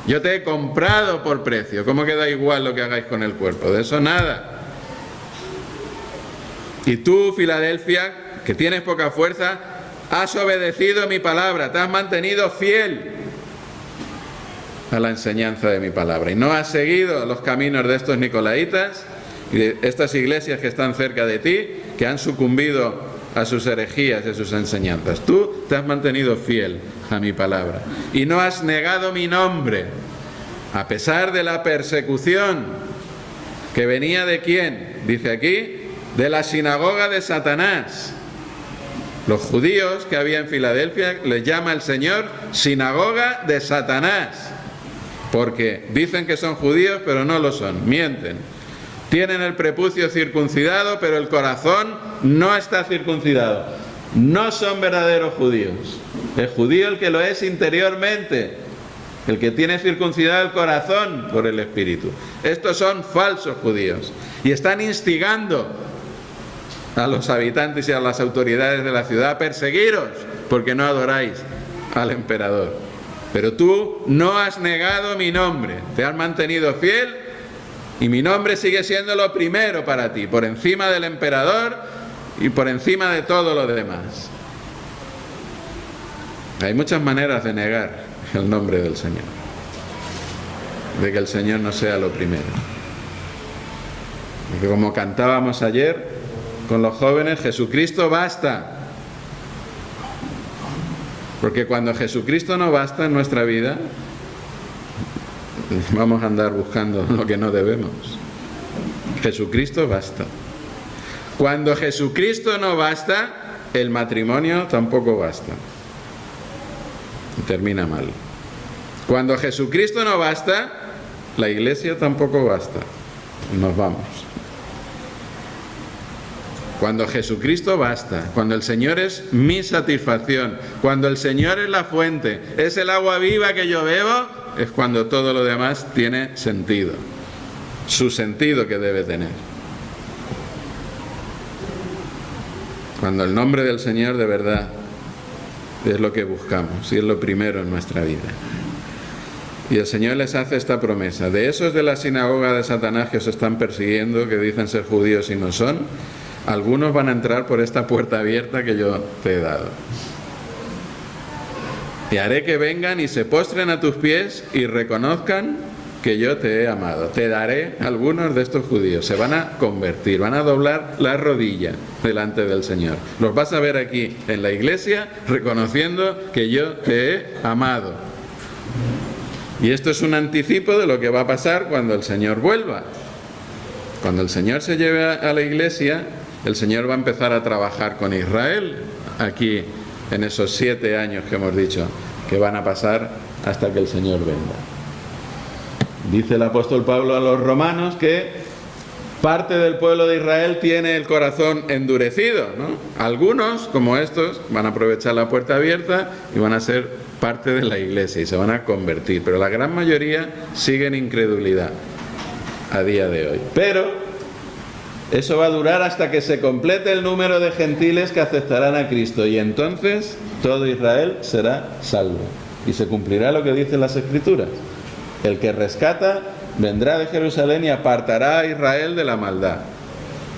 yo te he comprado por precio. ¿Cómo que da igual lo que hagáis con el cuerpo? De eso nada. Y tú, Filadelfia, que tienes poca fuerza, has obedecido mi palabra, te has mantenido fiel a la enseñanza de mi palabra y no has seguido los caminos de estos nicolaitas y de estas iglesias que están cerca de ti, que han sucumbido a sus herejías y a sus enseñanzas. Tú te has mantenido fiel a mi palabra y no has negado mi nombre, a pesar de la persecución que venía de ¿quién? Dice aquí, de la sinagoga de Satanás. Los judíos que había en Filadelfia les llama el Señor sinagoga de Satanás, porque dicen que son judíos pero no lo son, mienten. Tienen el prepucio circuncidado pero el corazón no está circuncidado. No son verdaderos judíos. El judío el que lo es interiormente, el que tiene circuncidado el corazón por el Espíritu. Estos son falsos judíos y están instigando a los habitantes y a las autoridades de la ciudad: perseguiros porque no adoráis al emperador. Pero tú no has negado mi nombre, te has mantenido fiel y mi nombre sigue siendo lo primero para ti, por encima del emperador y por encima de todo lo demás. Hay muchas maneras de negar el nombre del Señor, de que el Señor no sea lo primero. Porque como cantábamos ayer con los jóvenes, Jesucristo basta. Porque cuando Jesucristo no basta en nuestra vida, vamos a andar buscando lo que no debemos. Jesucristo basta. Cuando Jesucristo no basta, el matrimonio tampoco basta. Y termina mal. Cuando Jesucristo no basta, la iglesia tampoco basta. Nos vamos. Cuando Jesucristo basta, cuando el Señor es mi satisfacción, cuando el Señor es la fuente, es el agua viva que yo bebo, es cuando todo lo demás tiene sentido, su sentido que debe tener. Cuando el nombre del Señor de verdad es lo que buscamos y es lo primero en nuestra vida. Y el Señor les hace esta promesa: de esos de la sinagoga de Satanás que os están persiguiendo, que dicen ser judíos y no son, algunos van a entrar por esta puerta abierta que yo te he dado. Y haré que vengan y se postren a tus pies y reconozcan que yo te he amado. Te daré algunos de estos judíos. Se van a convertir, van a doblar la rodilla delante del Señor. Los vas a ver aquí en la iglesia reconociendo que yo te he amado. Y esto es un anticipo de lo que va a pasar cuando el Señor vuelva. Cuando el Señor se lleve a la iglesia, el Señor va a empezar a trabajar con Israel aquí en esos 7 años que hemos dicho que van a pasar hasta que el Señor venga. Dice el apóstol Pablo a los romanos que parte del pueblo de Israel tiene el corazón endurecido, ¿no? Algunos, como estos, van a aprovechar la puerta abierta y van a ser parte de la iglesia y se van a convertir, pero la gran mayoría sigue en incredulidad a día de hoy. Pero eso va a durar hasta que se complete el número de gentiles que aceptarán a Cristo, y entonces todo Israel será salvo y se cumplirá lo que dicen las Escrituras: el que rescata vendrá de Jerusalén y apartará a Israel de la maldad.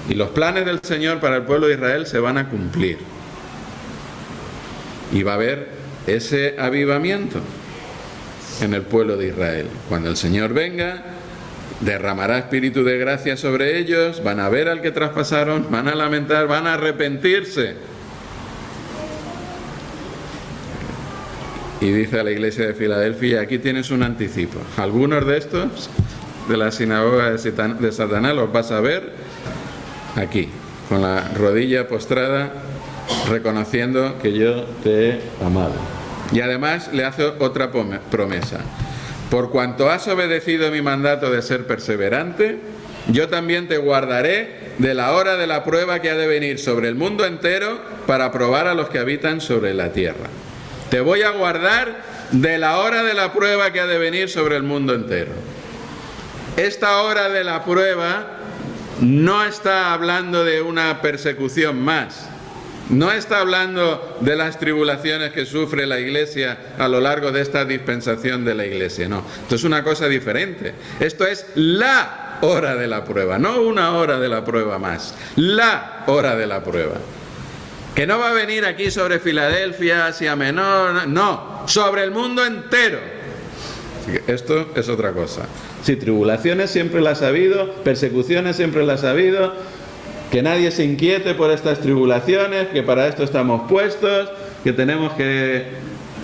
Y los planes del Señor para el pueblo de Israel se van a cumplir y va a haber ese avivamiento en el pueblo de Israel. Cuando el Señor venga, derramará espíritu de gracia sobre ellos, van a ver al que traspasaron, van a lamentar, van a arrepentirse. Y dice a la iglesia de Filadelfia: aquí tienes un anticipo. Algunos de estos de la sinagoga de Satanás los vas a ver aquí, con la rodilla postrada, reconociendo que yo te he amado. Y además le hace otra promesa: por cuanto has obedecido mi mandato de ser perseverante, yo también te guardaré de la hora de la prueba que ha de venir sobre el mundo entero para probar a los que habitan sobre la tierra. Te voy a guardar de la hora de la prueba que ha de venir sobre el mundo entero. Esta hora de la prueba no está hablando de una persecución más. No está hablando de las tribulaciones que sufre la iglesia a lo largo de esta dispensación de la iglesia. No, esto es una cosa diferente. Esto es la hora de la prueba, no una hora de la prueba más. La hora de la prueba. Que no va a venir aquí sobre Filadelfia, Asia Menor, no, sobre el mundo entero. Esto es otra cosa. Sí, tribulaciones siempre las ha habido, persecuciones siempre las ha habido. Que nadie se inquiete por estas tribulaciones, que para esto estamos puestos, que tenemos que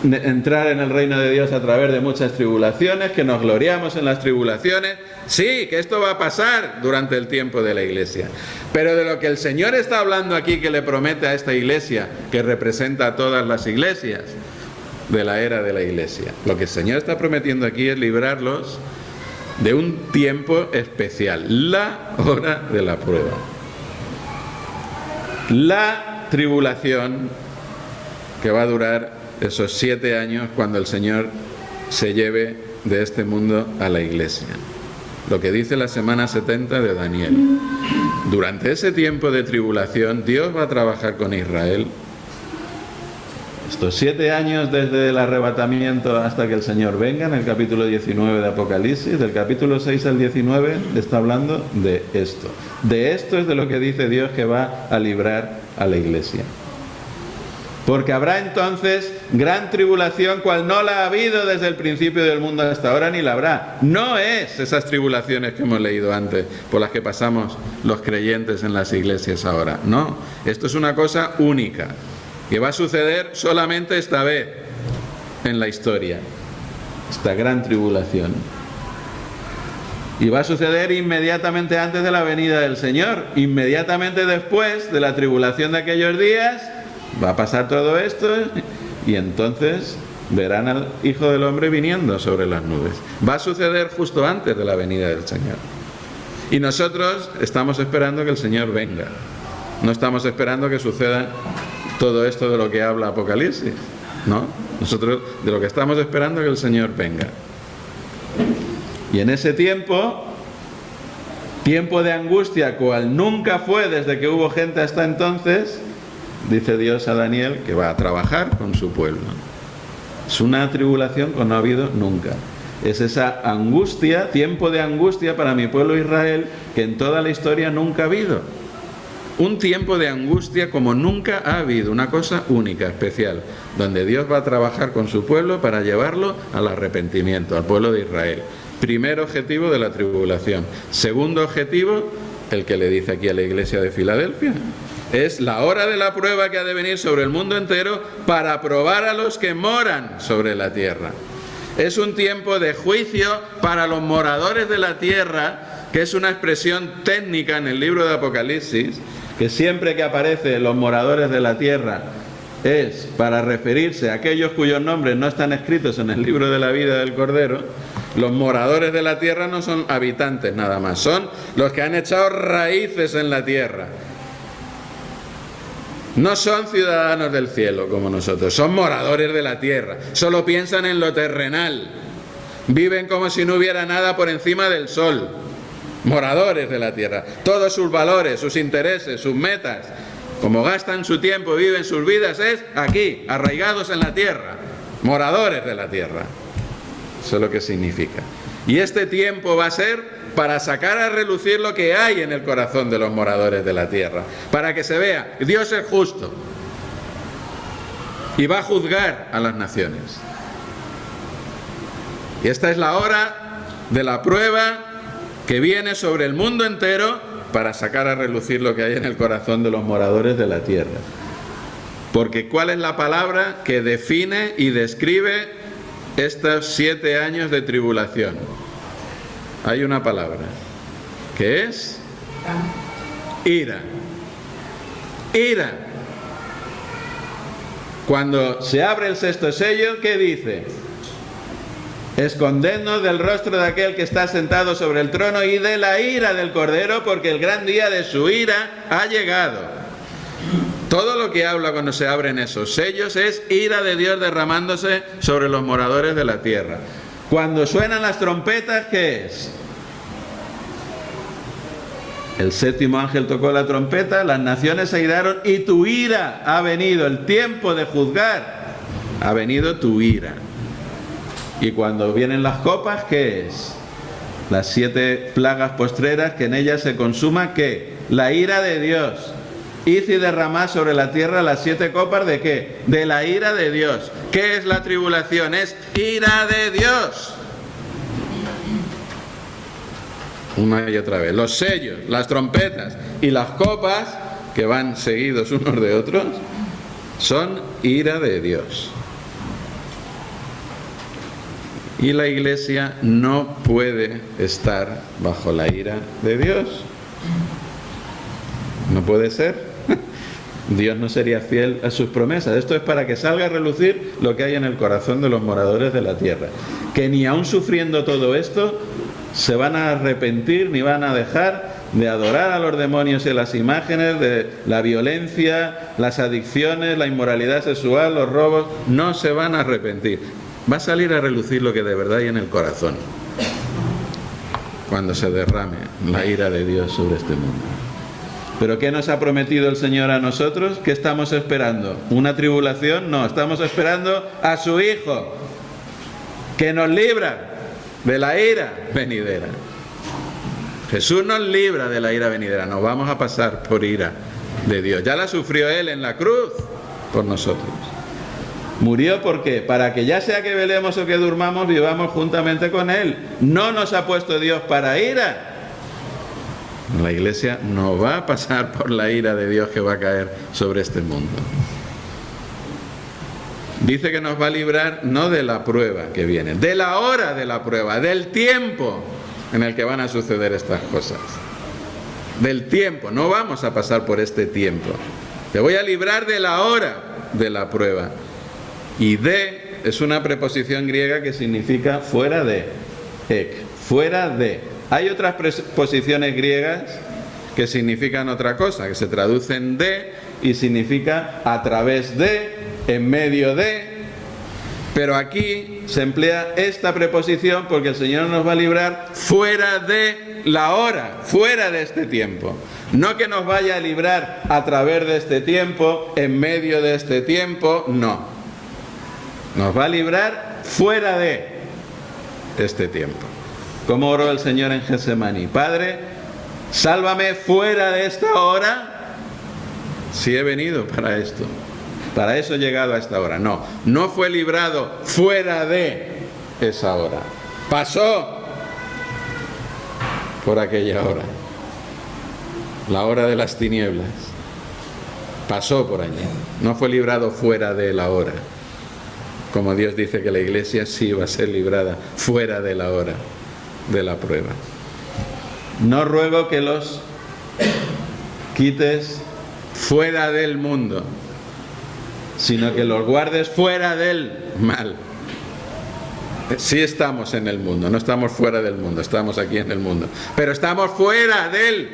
entrar en el reino de Dios a través de muchas tribulaciones, que nos gloriamos en las tribulaciones. Sí, que esto va a pasar durante el tiempo de la iglesia. Pero de lo que el Señor está hablando aquí, que le promete a esta iglesia, que representa a todas las iglesias de la era de la iglesia, lo que el Señor está prometiendo aquí es librarlos de un tiempo especial, la hora de la prueba. La tribulación que va a durar esos 7 años cuando el Señor se lleve de este mundo a la iglesia. Lo que dice la semana 70 de Daniel. Durante ese tiempo de tribulación, Dios va a trabajar con Israel. Estos 7 años desde el arrebatamiento hasta que el Señor venga, en el capítulo 19 de Apocalipsis, del capítulo 6 al 19, está hablando de esto. De esto es de lo que dice Dios que va a librar a la iglesia. Porque habrá entonces gran tribulación, cual no la ha habido desde el principio del mundo hasta ahora, ni la habrá. No es esas tribulaciones que hemos leído antes, por las que pasamos los creyentes en las iglesias ahora. No, esto es una cosa única, que va a suceder solamente esta vez en la historia, esta gran tribulación. Y va a suceder inmediatamente antes de la venida del Señor, inmediatamente después de la tribulación de aquellos días. Va a pasar todo esto y entonces verán al Hijo del Hombre viniendo sobre las nubes. Va a suceder justo antes de la venida del Señor. Y nosotros estamos esperando que el Señor venga. No estamos esperando que suceda todo esto de lo que habla Apocalipsis, ¿no? Nosotros de lo que estamos esperando es que el Señor venga. Y en ese tiempo de angustia, cual nunca fue desde que hubo gente hasta entonces, dice Dios a Daniel que va a trabajar con su pueblo. Es una tribulación que no ha habido nunca. Es esa angustia, tiempo de angustia para mi pueblo Israel, que en toda la historia nunca ha habido. Un tiempo de angustia como nunca ha habido, una cosa única, especial, donde Dios va a trabajar con su pueblo para llevarlo al arrepentimiento, al pueblo de Israel. Primer objetivo de la tribulación. Segundo objetivo, el que le dice aquí a la iglesia de Filadelfia. Es la hora de la prueba que ha de venir sobre el mundo entero para probar a los que moran sobre la tierra. Es un tiempo de juicio para los moradores de la tierra, que es una expresión técnica en el libro de Apocalipsis, que siempre que aparece los moradores de la tierra es para referirse a aquellos cuyos nombres no están escritos en el libro de la vida del Cordero. Los moradores de la tierra no son habitantes nada más, son los que han echado raíces en la tierra. No son ciudadanos del cielo como nosotros, son moradores de la tierra. Solo piensan en lo terrenal. Viven como si no hubiera nada por encima del sol. Moradores de la tierra. Todos sus valores, sus intereses, sus metas, como gastan su tiempo, viven sus vidas, es aquí, arraigados en la tierra. Moradores de la tierra. Eso es lo que significa. Y este tiempo va a ser para sacar a relucir lo que hay en el corazón de los moradores de la tierra, para que se vea, Dios es justo y va a juzgar a las naciones. Y esta es la hora de la prueba que viene sobre el mundo entero para sacar a relucir lo que hay en el corazón de los moradores de la tierra. Porque ¿cuál es la palabra que define y describe estos 7 años de tribulación? Hay una palabra, que es ira. Ira. Cuando se abre el 6º sello, ¿qué dice? Escondednos del rostro de aquel que está sentado sobre el trono y de la ira del Cordero, porque el gran día de su ira ha llegado. Todo lo que habla cuando se abren esos sellos es ira de Dios derramándose sobre los moradores de la tierra. Cuando suenan las trompetas, ¿qué es? El 7º ángel tocó la trompeta, las naciones se iraron y tu ira ha venido, el tiempo de juzgar, ha venido tu ira. Y cuando vienen las copas, ¿qué es? Las 7 plagas postreras, que en ellas se consuma, ¿qué? La ira de Dios. Hice y derramad sobre la tierra las 7 copas ¿de qué? De la ira de Dios. ¿Qué es la tribulación? Es ira de Dios. Una y otra vez. Los sellos, las trompetas y las copas, que van seguidos unos de otros, son ira de Dios. Y la Iglesia no puede estar bajo la ira de Dios. No puede ser. Dios no sería fiel a sus promesas. Esto es para que salga a relucir lo que hay en el corazón de los moradores de la tierra. Que ni aun sufriendo todo esto se van a arrepentir ni van a dejar de adorar a los demonios y las imágenes, de la violencia, las adicciones, la inmoralidad sexual, los robos. No se van a arrepentir. Va a salir a relucir lo que de verdad hay en el corazón cuando se derrame la ira de Dios sobre este mundo. ¿Pero qué nos ha prometido el Señor a nosotros? ¿Qué estamos esperando? ¿Una tribulación? No, estamos esperando a su Hijo, que nos libra de la ira venidera. Jesús nos libra de la ira venidera. No vamos a pasar por ira de Dios. Ya la sufrió Él en la cruz por nosotros. Murió, ¿por qué? Para que ya sea que velemos o que durmamos, vivamos juntamente con Él. No nos ha puesto Dios para ira. La Iglesia no va a pasar por la ira de Dios que va a caer sobre este mundo. Dice que nos va a librar no de la prueba que viene, de la hora de la prueba, del tiempo en el que van a suceder estas cosas. Del tiempo, no vamos a pasar por este tiempo. Te voy a librar de la hora de la prueba. Y de es una preposición griega que significa fuera de, fuera de. Hay otras preposiciones griegas que significan otra cosa, que se traducen de y significa a través de, en medio de. Pero aquí se emplea esta preposición porque el Señor nos va a librar fuera de la hora, fuera de este tiempo. No que nos vaya a librar a través de este tiempo, en medio de este tiempo, no. Nos va a librar fuera de este tiempo. ¿Cómo oró el Señor en Getsemaní? Padre, sálvame fuera de esta hora. Si he venido para esto. Para eso he llegado a esta hora. No, no fue librado fuera de esa hora. Pasó por aquella hora. La hora de las tinieblas. Pasó por allí. No fue librado fuera de la hora. Como Dios dice que la Iglesia sí va a ser librada fuera de la hora de la prueba. No ruego que los quites fuera del mundo, sino que los guardes fuera del mal. Sí estamos en el mundo, no estamos fuera del mundo, estamos aquí en el mundo, pero estamos fuera del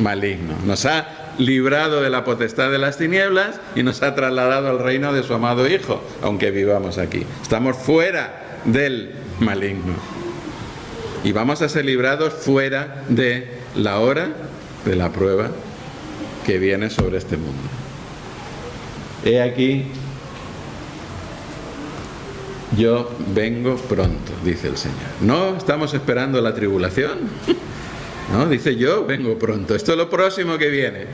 maligno. Nos ha librado de la potestad de las tinieblas y nos ha trasladado al reino de su amado Hijo, aunque vivamos aquí. Estamos fuera del maligno. Y vamos a ser librados fuera de la hora de la prueba que viene sobre este mundo. He aquí, yo vengo pronto, dice el Señor. No estamos esperando la tribulación. No, dice yo vengo pronto. Esto es lo próximo que viene.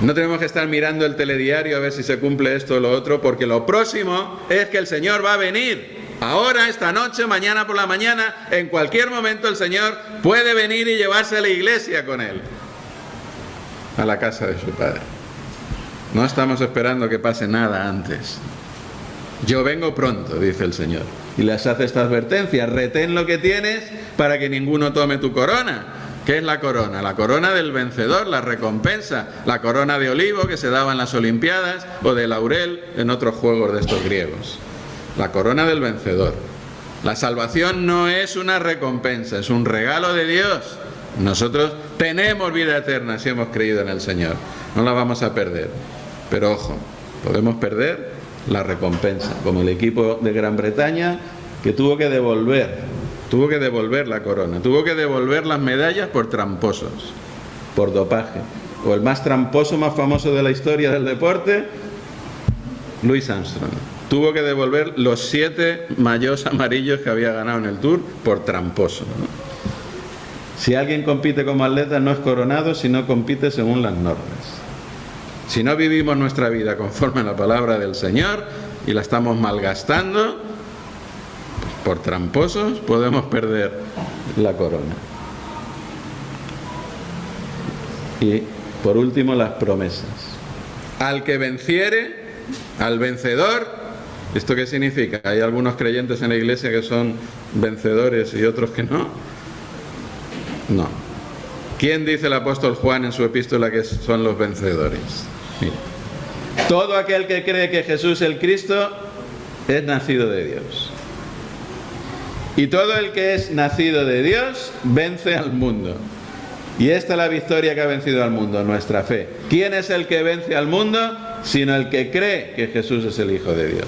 No tenemos que estar mirando el telediario a ver si se cumple esto o lo otro, porque lo próximo es que el Señor va a venir. Ahora, esta noche, mañana por la mañana, en cualquier momento el Señor puede venir y llevarse a la iglesia con Él a la casa de su Padre. No estamos esperando que pase nada antes. Yo vengo pronto, dice el Señor. Y les hace esta advertencia: retén lo que tienes para que ninguno tome tu corona. ¿Qué es la corona? La corona del vencedor, la recompensa, la corona de olivo que se daba en las Olimpiadas o de laurel en otros juegos de estos griegos. La corona del vencedor. La salvación no es una recompensa, es un regalo de Dios. Nosotros tenemos vida eterna si hemos creído en el Señor. No la vamos a perder. Pero ojo, podemos perder la recompensa, como el equipo de Gran Bretaña que tuvo que devolver la corona, tuvo que devolver las medallas por tramposos, por dopaje. O el más tramposo, más famoso de la historia del deporte, Louis Armstrong, tuvo que devolver los 7 maillots amarillos que había ganado en el Tour por tramposo, ¿no? Si alguien compite como atleta no es coronado si no compite según las normas. Si no vivimos nuestra vida conforme a la palabra del Señor y la estamos malgastando, pues por tramposos podemos perder la corona. Y por último, las promesas. Al que venciere, al vencedor, ¿Esto qué significa? ¿Hay algunos creyentes en la iglesia que son vencedores y otros que no? No. ¿Quién dice el apóstol Juan en su epístola que son los vencedores? Mira. Todo aquel que cree que Jesús es el Cristo es nacido de Dios. Y todo el que es nacido de Dios vence al mundo. Y esta es la victoria que ha vencido al mundo, nuestra fe. ¿Quién es el que vence al mundo? Sino el que cree que Jesús es el Hijo de Dios.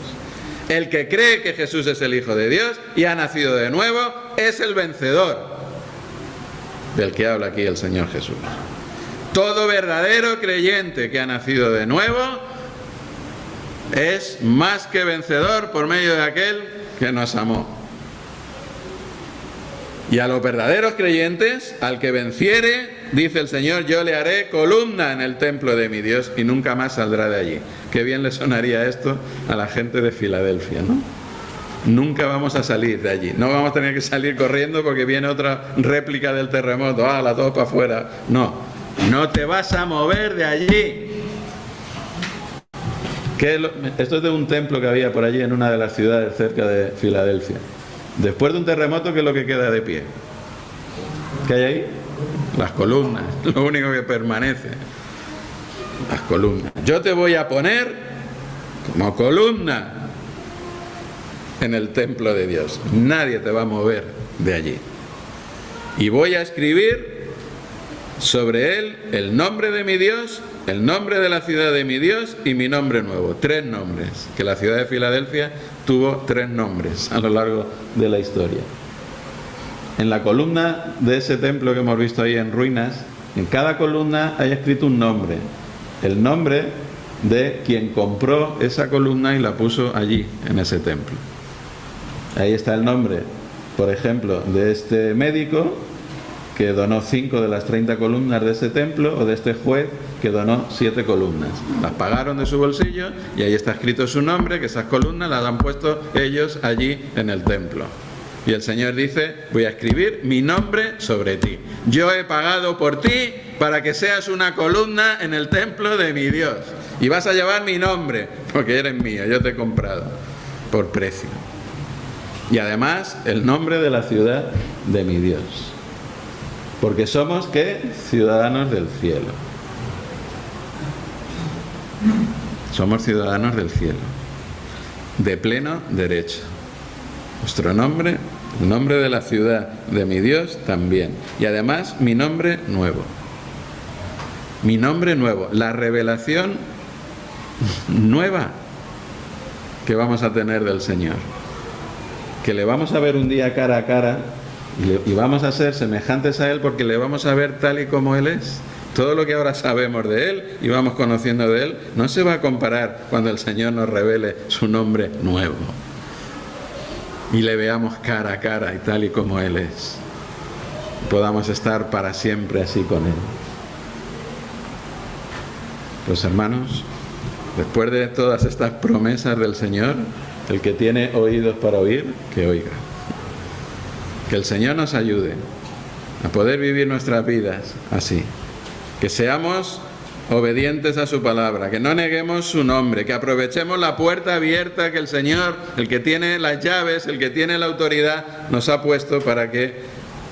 El que cree que Jesús es el Hijo de Dios y ha nacido de nuevo es el vencedor del que habla aquí el Señor Jesús. Todo verdadero creyente que ha nacido de nuevo es más que vencedor por medio de aquel que nos amó. Y a los verdaderos creyentes, al que venciere, dice el Señor, yo le haré columna en el templo de mi Dios y nunca más saldrá de allí. Qué bien le sonaría esto a la gente de Filadelfia, ¿no? Nunca vamos a salir de allí. No vamos a tener que salir corriendo porque viene otra réplica del terremoto. ¡Hala, todo para afuera! No, no te vas a mover de allí. Esto es de un templo que había por allí en una de las ciudades cerca de Filadelfia. Después de un terremoto, ¿qué es lo que queda de pie? ¿Qué hay ahí? Las columnas, lo único que permanece. Las columnas. Yo te voy a poner como columna en el templo de Dios. Nadie te va a mover de allí. Y voy a escribir sobre él el nombre de mi Dios, el nombre de la ciudad de mi Dios y mi nombre nuevo. 3 nombres, que la ciudad de Filadelfia tuvo 3 nombres a lo largo de la historia. En la columna de ese templo que hemos visto ahí en ruinas, en cada columna hay escrito un nombre. El nombre de quien compró esa columna y la puso allí, en ese templo. Ahí está el nombre, por ejemplo, de este médico que donó 5 de las 30 columnas de ese templo, o de este juez que donó 7 columnas. Las pagaron de su bolsillo y ahí está escrito su nombre, que esas columnas las han puesto ellos allí en el templo. Y el Señor dice, voy a escribir mi nombre sobre ti. Yo he pagado por ti para que seas una columna en el templo de mi Dios. Y vas a llevar mi nombre, porque eres mío, yo te he comprado por precio. Y además el nombre de la ciudad de mi Dios. Porque somos, ¿qué? Ciudadanos del cielo. Somos ciudadanos del cielo. De pleno derecho. Nuestro nombre, el nombre de la ciudad de mi Dios también. Y además mi nombre nuevo. Mi nombre nuevo. La revelación nueva que vamos a tener del Señor. Que le vamos a ver un día cara a cara. Y vamos a ser semejantes a Él porque le vamos a ver tal y como Él es. Todo lo que ahora sabemos de Él y vamos conociendo de Él no se va a comparar cuando el Señor nos revele su nombre nuevo y le veamos cara a cara y tal y como Él es. Podamos estar para siempre así con Él. Pues hermanos, después de todas estas promesas del Señor, el que tiene oídos para oír, que oiga. Que el Señor nos ayude a poder vivir nuestras vidas así. Que seamos obedientes a su palabra, que no neguemos su nombre, que aprovechemos la puerta abierta que el Señor, el que tiene las llaves, el que tiene la autoridad, nos ha puesto para que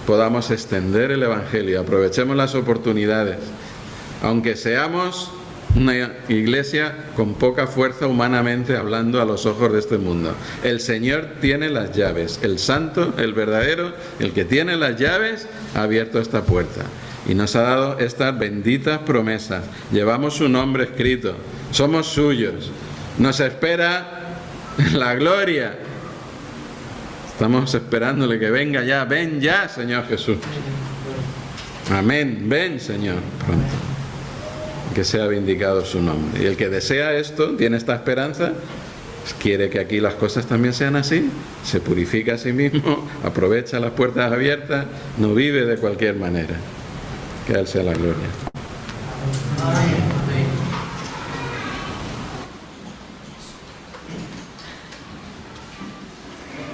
podamos extender el Evangelio. Aprovechemos las oportunidades, aunque seamos una iglesia con poca fuerza humanamente hablando a los ojos de este mundo. El Señor tiene las llaves, el santo, el verdadero, el que tiene las llaves ha abierto esta puerta y nos ha dado estas benditas promesas. Llevamos su nombre escrito, somos suyos, nos espera la gloria. Estamos esperándole que venga ya. Ven ya, Señor Jesús. Amén. Ven, Señor, pronto. Que sea vindicado su nombre. Y el que desea esto, tiene esta esperanza, pues quiere que aquí las cosas también sean así, se purifica a sí mismo, aprovecha las puertas abiertas, no vive de cualquier manera. Que a Él sea la gloria.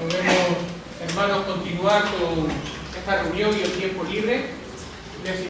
Podemos, hermanos, continuar con esta reunión y el tiempo libre.